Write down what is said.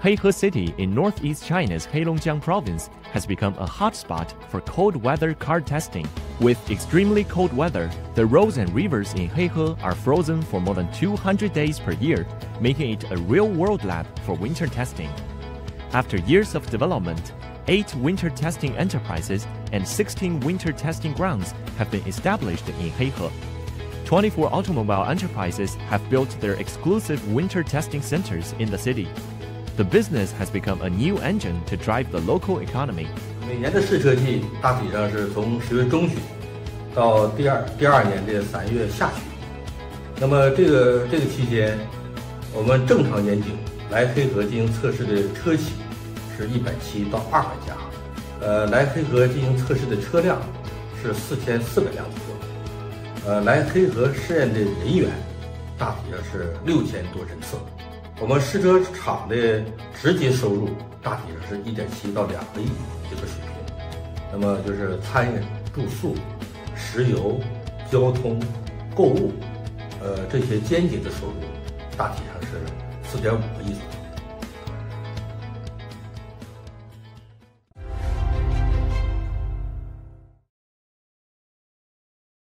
Heihe City in northeast China's Heilongjiang province has become a hotspot for cold weather car testing. With extremely cold weather, the roads and rivers in Heihe are frozen for more than 200 days per year, making it a real-world lab for winter testing. After years of development, 8 winter testing enterprises and 16 winter testing grounds have been established in Heihe. 24 automobile enterprises have built their exclusive winter testing centers in the city. The business has become a new engine to drive the local economy. 每年的试车季大体上是从10月中旬到第二年的3月下旬。那么这个期间，我们正常年景来黑河进行测试的车企是170到200家，来黑河进行测试的车辆是4400辆左右，来黑河试验的人员大体上是6000多人次。我们试车厂的直接收入大体上是1.7到2个亿这个水平，那么就是餐饮、住宿、石油、交通、购物，这些间接的收入大体上是4.5个亿左右。